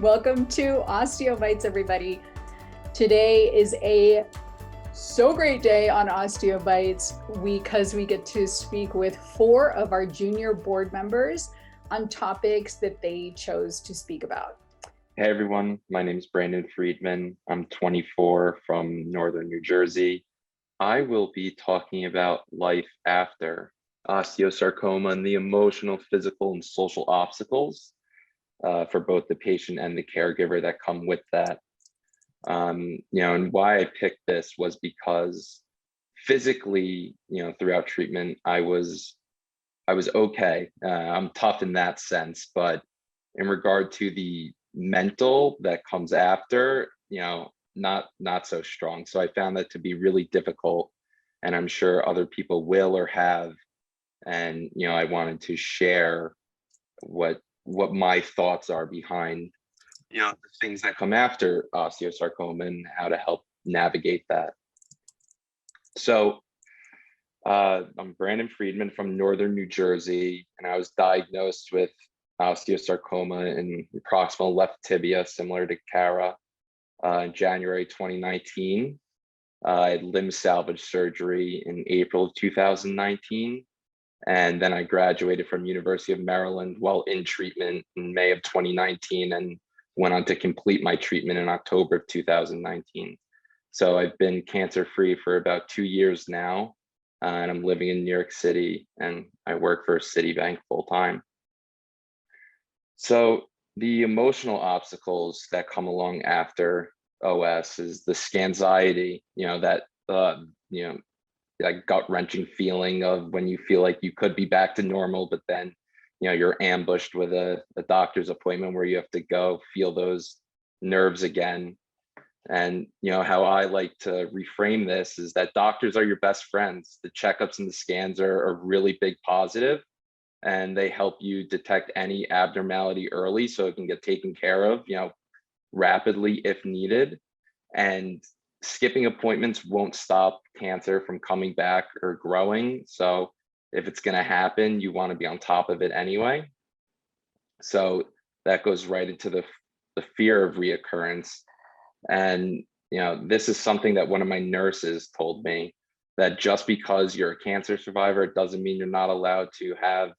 Welcome to OsteoBites, everybody. Today is a so great day on OsteoBites because we get to speak with 4 of our junior board members on topics that they chose to speak about. Hey everyone, my name is Brandon Friedman. I'm 24 from Northern New Jersey. I will be talking about life after osteosarcoma and the emotional, physical, and social obstacles for both the patient and the caregiver that come with that. And why I picked this was because physically, throughout treatment, I was okay. I'm tough in that sense, but in regard to the mental that comes after, not so strong. So I found that to be really difficult, and I'm sure other people will or have. And I wanted to share what my thoughts are behind the things that come after osteosarcoma and how to help navigate that. So I'm Brandon Friedman from Northern New Jersey, and I was diagnosed with osteosarcoma in the proximal left tibia, similar to Kara, in January 2019. I had limb salvage surgery in April of 2019. And then I graduated from University of Maryland while in treatment in May of 2019 and went on to complete my treatment in October of 2019. So I've been cancer-free for about 2 years now, and I'm living in New York City, and I work for Citibank full-time. So the emotional obstacles that come along after OS is the scanxiety, that gut-wrenching feeling of when you feel like you could be back to normal, but then you're ambushed with a doctor's appointment where you have to go feel those nerves again. And how I like to reframe this is that doctors are your best friends. The checkups and the scans are a really big positive, and they help you detect any abnormality early so it can get taken care of rapidly if needed. And skipping appointments won't stop cancer from coming back or growing. So if it's going to happen, you want to be on top of it anyway. So that goes right into the fear of reoccurrence. And this is something that one of my nurses told me, that just because you're a cancer survivor, it doesn't mean you're not allowed to have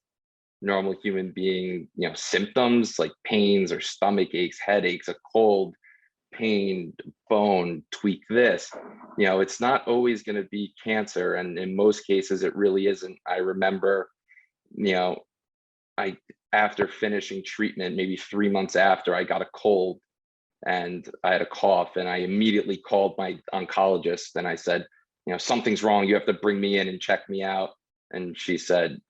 normal human being symptoms like pains or stomach aches, headaches, a cold, pain, bone, tweak this. It's not always going to be cancer, and in most cases it really isn't. I remember after finishing treatment, maybe 3 months after, I got a cold and I had a cough, and I immediately called my oncologist and I said, something's wrong, you have to bring me in and check me out. And she said,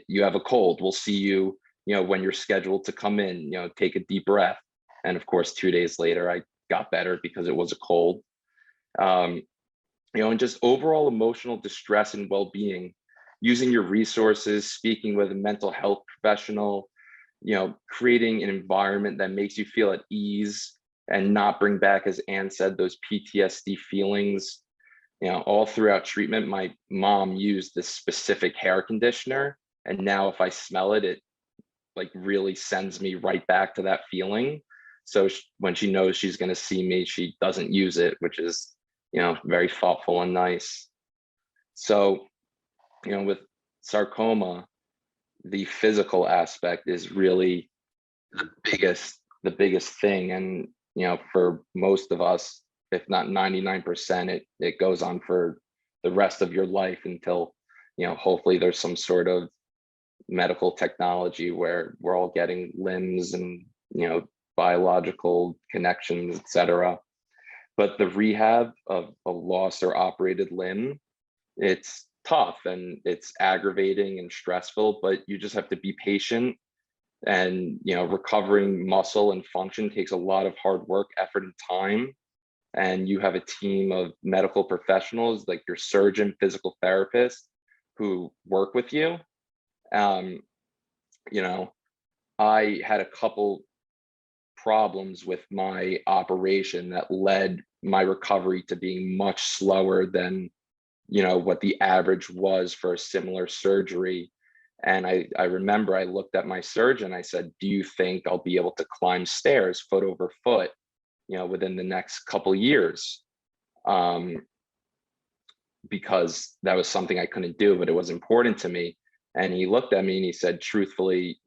you have a cold, we'll see you when you're scheduled to come in, take a deep breath. And of course 2 days later I got better because it was a cold. And just overall emotional distress and well-being, using your resources, speaking with a mental health professional, creating an environment that makes you feel at ease and not bring back, as Anne said, those PTSD feelings. All throughout treatment, my mom used this specific hair conditioner, and now if I smell it, it like really sends me right back to that feeling. So when she knows she's going to see me, she doesn't use it, which is, very thoughtful and nice. So, with sarcoma, the physical aspect is really the biggest thing. And, for most of us, if not 99%, it goes on for the rest of your life until, hopefully there's some sort of medical technology where we're all getting limbs and, biological connections, etc. But the rehab of a lost or operated limb, it's tough and it's aggravating and stressful, but you just have to be patient. And recovering muscle and function takes a lot of hard work, effort, and time. And you have a team of medical professionals like your surgeon, physical therapist, who work with you. I had a couple problems with my operation that led my recovery to being much slower than what the average was for a similar surgery. And I remember I looked at my surgeon, I said, do you think I'll be able to climb stairs foot over foot, within the next couple years? Because that was something I couldn't do, but it was important to me. And he looked at me and he said, truthfully,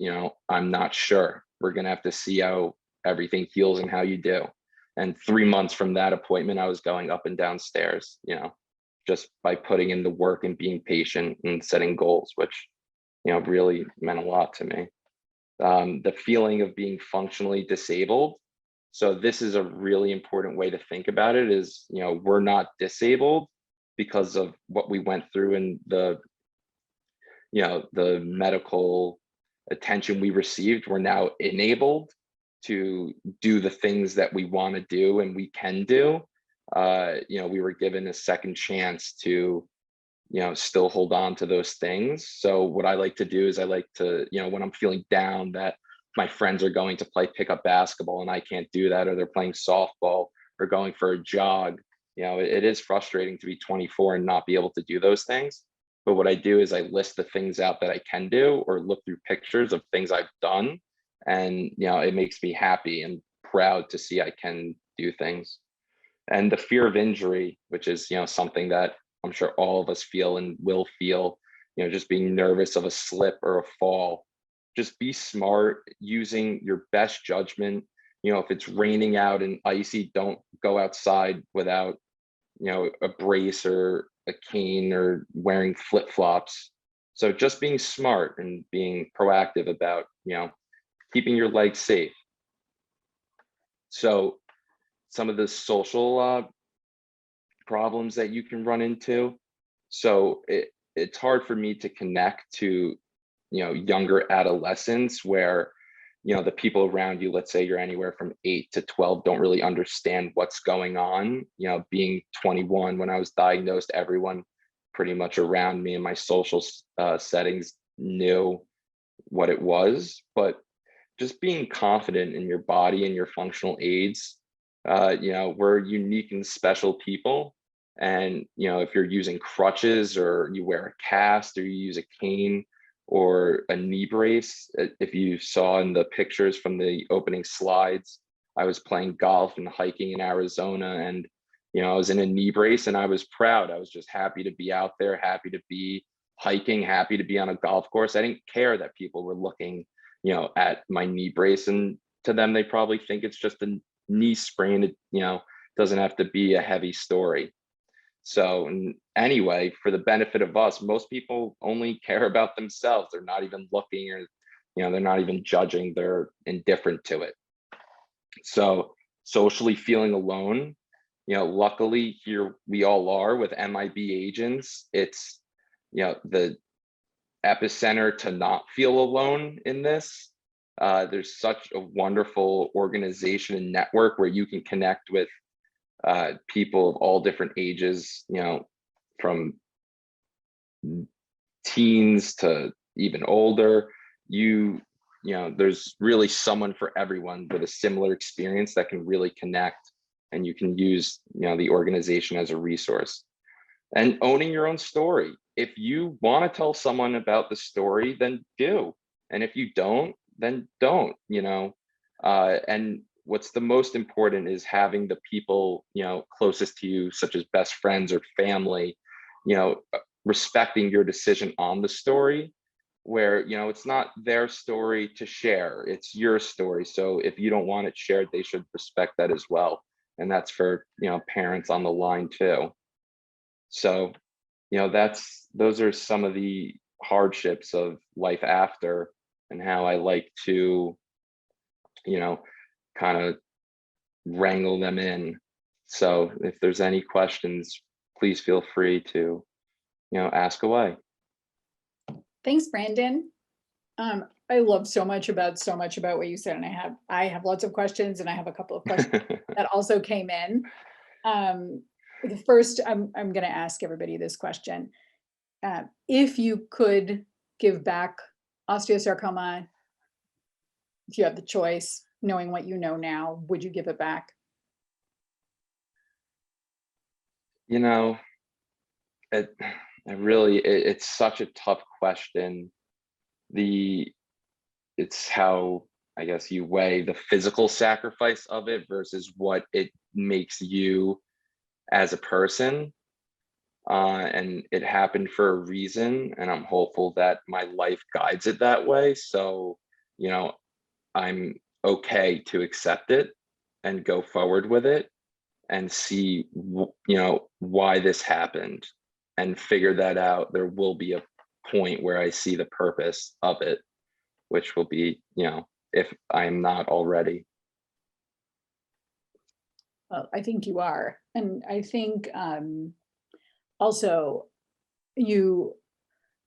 I'm not sure. We're going to have to see how everything heals and how you do. And 3 months from that appointment, I was going up and down stairs, just by putting in the work and being patient and setting goals, which, really meant a lot to me. The feeling of being functionally disabled. So this is a really important way to think about it is, we're not disabled because of what we went through and the medical attention we received. We're now enabled to do the things that we want to do and we can do. We were given a second chance to still hold on to those things. So what I like to do is I like to, when I'm feeling down that my friends are going to play pickup basketball and I can't do that, or they're playing softball or going for a jog, it is frustrating to be 24 and not be able to do those things. But what I do is I list the things out that I can do or look through pictures of things I've done. And, it makes me happy and proud to see I can do things. And the fear of injury, which is, something that I'm sure all of us feel and will feel, just being nervous of a slip or a fall. Just be smart, using your best judgment. If it's raining out and icy, don't go outside without, a brace or a cane or wearing flip-flops. So just being smart and being proactive about, keeping your legs safe. So some of the social problems that you can run into. So it's hard for me to connect to, younger adolescents where, the people around you, let's say you're anywhere from 8 to 12, don't really understand what's going on. Being 21, when I was diagnosed, everyone pretty much around me in my social settings knew what it was. But just being confident in your body and your functional aids. We're unique and special people. And, if you're using crutches or you wear a cast or you use a cane or a knee brace, if you saw in the pictures from the opening slides, I was playing golf and hiking in Arizona and, I was in a knee brace and I was proud. I was just happy to be out there, happy to be hiking, happy to be on a golf course. I didn't care that people were looking, at my knee brace, and to them, they probably think it's just a knee sprain. It, doesn't have to be a heavy story. So anyway, for the benefit of us, most people only care about themselves. They're not even looking or, they're not even judging. They're indifferent to it. So socially feeling alone, luckily here we all are with MIB agents. It's, the epicenter to not feel alone in this. There's such a wonderful organization and network where you can connect with people of all different ages, from teens to even older. There's really someone for everyone with a similar experience that can really connect, and you can use, the organization as a resource. And owning your own story. If you want to tell someone about the story, then do. And if you don't, then don't, and what's the most important is having the people, closest to you, such as best friends or family, respecting your decision on the story, where, it's not their story to share, it's your story. So if you don't want it shared, they should respect that as well. And that's for, parents on the line too. So, those are some of the hardships of life after, and how I like to, kind of wrangle them in. So if there's any questions, please feel free to, ask away. Thanks, Brandon. I love so much about what you said, and I have lots of questions, and I have a couple of questions that also came in. The first, I'm going to ask everybody this question: if you could give back osteosarcoma, if you have the choice, knowing what you know now, would you give it back? It's such a tough question. it's how, I guess, you weigh the physical sacrifice of it versus what it makes you as a person. And it happened for a reason, and I'm hopeful that my life guides it that way. So, you know, I'm okay to accept it and go forward with it and see, why this happened and figure that out. There will be a point where I see the purpose of it, which will be, if I'm not already. Well, I think you are. And I think also you,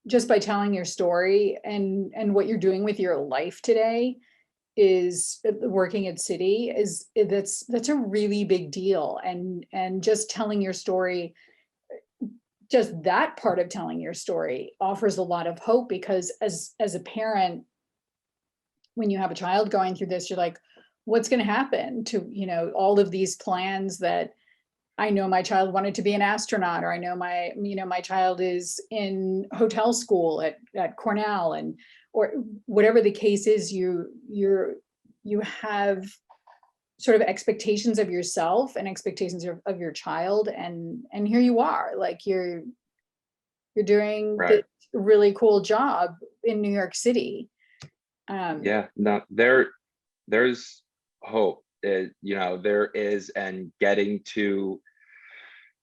just by telling your story and what you're doing with your life today, is working at City, that's a really big deal. And just telling your story, just that part of telling your story offers a lot of hope, because as a parent, when you have a child going through this, you're like, what's going to happen to, all of these plans that I know my child wanted to be an astronaut, or I know my child is in hotel school at Cornell, or whatever the case is, you have sort of expectations of yourself and expectations of your child. And here you are, like you're doing Right. this really cool job in New York City. Yeah, no, there's hope. There is, and getting to,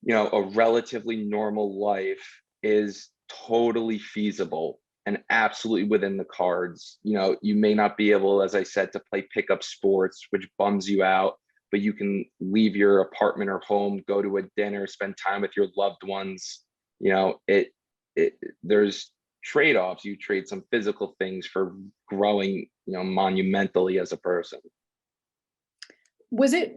a relatively normal life is totally feasible and absolutely within the cards. You may not be able, as I said, to play pickup sports, which bums you out, but you can leave your apartment or home, go to a dinner, spend time with your loved ones. There's trade-offs. You trade some physical things for growing, monumentally as a person. Was it,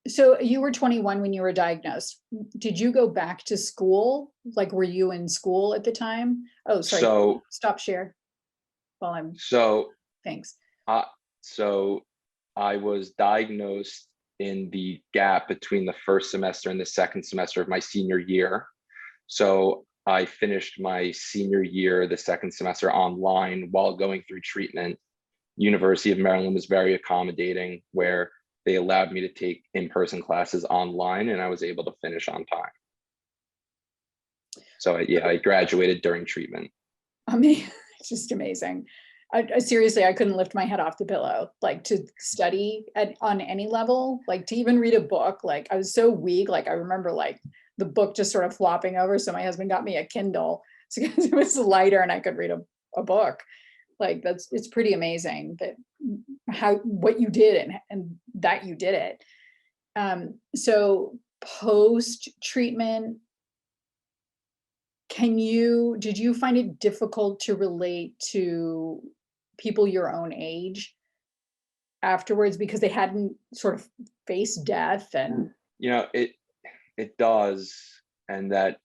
so you were 21 when you were diagnosed. Did you go back to school? Like, were you in school at the time? Oh, sorry. So, Stop share while I'm, so, thanks. so I was diagnosed in the gap between the first semester and the second semester of my senior year. So I finished my senior year, the second semester, online while going through treatment. University of Maryland was very accommodating, where they allowed me to take in-person classes online, and I was able to finish on time. So I graduated during treatment. I mean, it's just amazing. I seriously, I couldn't lift my head off the pillow, like to study on any level, like to even read a book. Like I was so weak. Like I remember like the book just sort of flopping over. So my husband got me a Kindle because it was lighter and I could read a book. Like it's pretty amazing that what you did and that you did it. So post treatment, did you find it difficult to relate to people your own age afterwards, because they hadn't sort of faced death? And it does, and that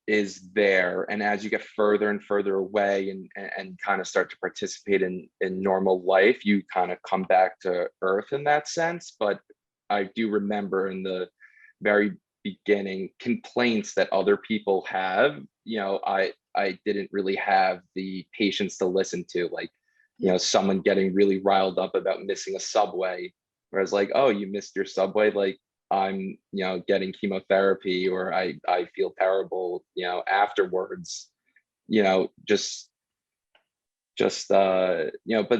is there. And as you get further and further away and kind of start to participate in normal life, you kind of come back to earth in that sense. But I do remember in the very beginning, complaints that other people have, I didn't really have the patience to listen to, like, someone getting really riled up about missing a subway, whereas like, oh, you missed your subway, like I'm, getting chemotherapy, or I feel terrible, afterwards, but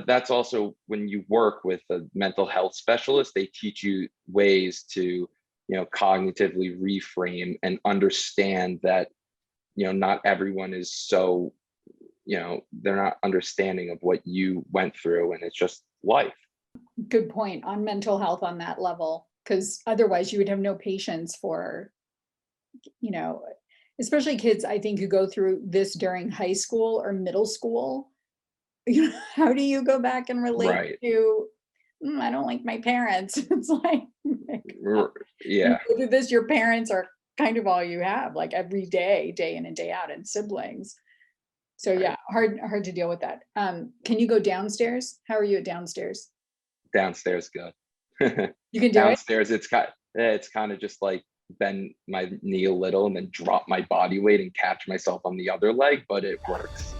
that's also when you work with a mental health specialist, they teach you ways to, cognitively reframe and understand that, not everyone is so, they're not understanding of what you went through, and it's just life. good point on mental health on that level, because otherwise you would have no patience for, especially kids, I think, who go through this during high school or middle school. How do you go back and relate Right. to, I don't like my parents? It's like Yeah. you go through this, your parents are kind of all you have, like every day, day in and day out, and siblings. So yeah, hard to deal with that. Can you go downstairs? How are you at downstairs? Downstairs, good. You can do it? Downstairs, it's kind of just like bend my knee a little and then drop my body weight and catch myself on the other leg, but it works.